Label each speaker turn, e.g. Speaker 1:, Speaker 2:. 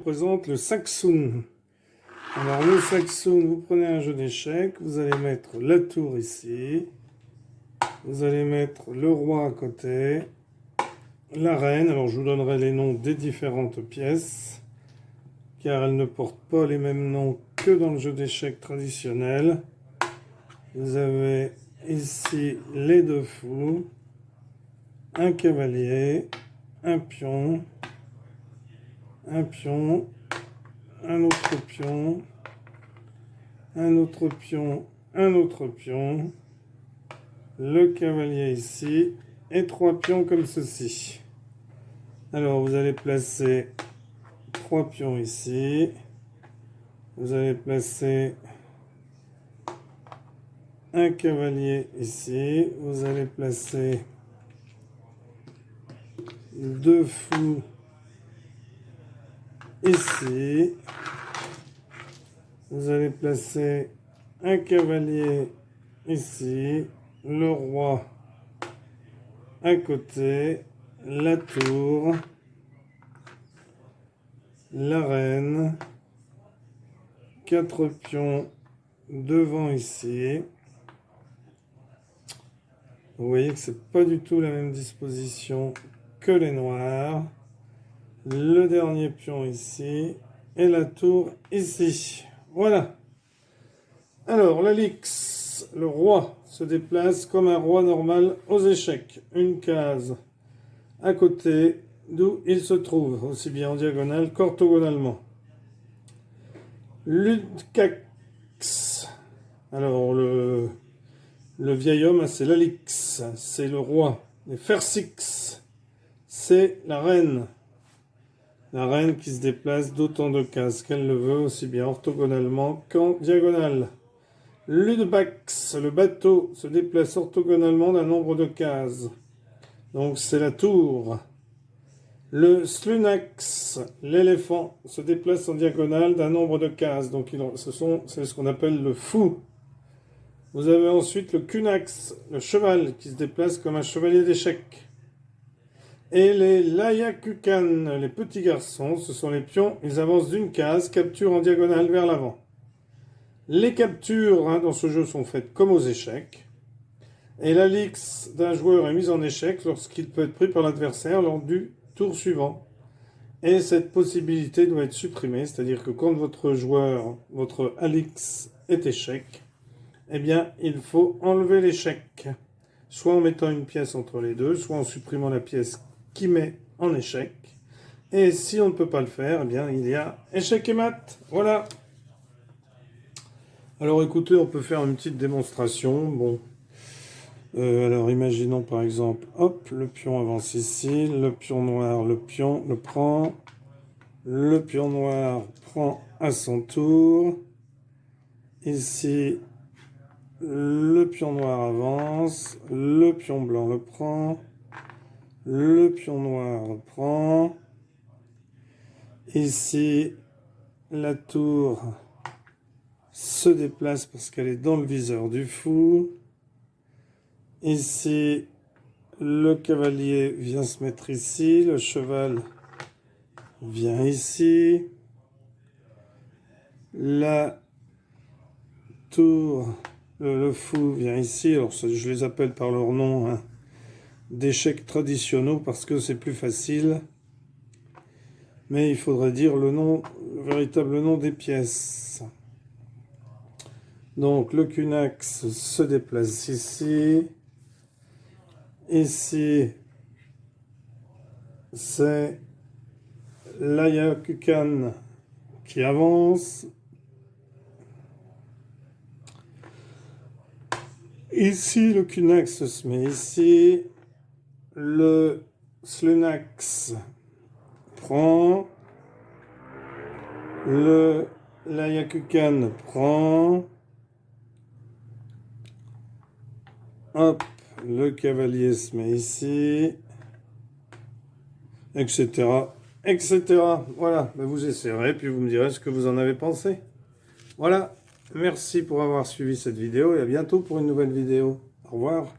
Speaker 1: représente le Saxoun. Alors le Saxoun, vous prenez un jeu d'échecs, vous allez mettre la tour ici, vous allez mettre le roi à côté, la reine. Alors je vous donnerai les noms des différentes pièces, car elles ne portent pas les mêmes noms que dans le jeu d'échecs traditionnel. Vous avez ici les deux fous, un cavalier, un pion, un autre pion, un autre pion, un autre pion, le cavalier ici, et 3 pions comme ceci. Alors vous allez placer 3 pions ici, vous allez placer un cavalier ici, vous allez placer 2 fous ici, vous allez placer un cavalier ici, le roi à côté, la tour, la reine, 4 pions devant ici. Vous voyez que c'est pas du tout la même disposition que les noirs. Le dernier pion ici et la tour ici. Voilà. Alors la lix, le roi se déplace comme un roi normal aux échecs. Une case à côté d'où il se trouve, aussi bien en diagonale qu'orthogonalement. Ludcax. Alors le vieil homme, c'est la lix, c'est le roi. Les fersix, c'est la reine. La reine qui se déplace d'autant de cases qu'elle le veut, aussi bien orthogonalement qu'en diagonale. Ludbax, le bateau, se déplace orthogonalement d'un nombre de cases. Donc c'est la tour. Le slunax, l'éléphant, se déplace en diagonale d'un nombre de cases. Donc c'est ce qu'on appelle le fou. Vous avez ensuite le kunax, le cheval, qui se déplace comme un chevalier d'échecs. Et les layakukan, les petits garçons, ce sont les pions, ils avancent d'une case, capturent en diagonale vers l'avant. Les captures dans ce jeu sont faites comme aux échecs. Et la lix d'un joueur est mise en échec lorsqu'il peut être pris par l'adversaire lors du tour suivant. Et cette possibilité doit être supprimée, c'est-à-dire que quand votre joueur, votre alix est échec, eh bien il faut enlever l'échec. Soit en mettant une pièce entre les deux, soit en supprimant la pièce qui met en échec. Et si on ne peut pas le faire, eh bien il y a échec et mat. Voilà. Alors écoutez, on peut faire une petite démonstration. Bon. Alors imaginons par exemple, hop, le pion avance ici, le pion noir, le pion le prend, le pion noir prend à son tour. Ici, le pion noir avance, le pion blanc le prend, le pion noir le prend. Ici, la tour se déplace parce qu'elle est dans le viseur du fou. Ici, le cavalier vient se mettre ici, le cheval vient ici. La tour, le fou vient ici. Alors je les appelle par leur nom hein, d'échecs traditionnels parce que c'est plus facile. Mais il faudrait dire le véritable nom des pièces. Donc le kunax se déplace ici. Ici, c'est l'Ayakukan qui avance. Ici, le kunax se met ici. Le slunax prend. L'Ayakukan prend. Hop. Le cavalier se met ici, etc., etc. Voilà, vous essayerez, puis vous me direz ce que vous en avez pensé. Voilà, merci pour avoir suivi cette vidéo et à bientôt pour une nouvelle vidéo. Au revoir.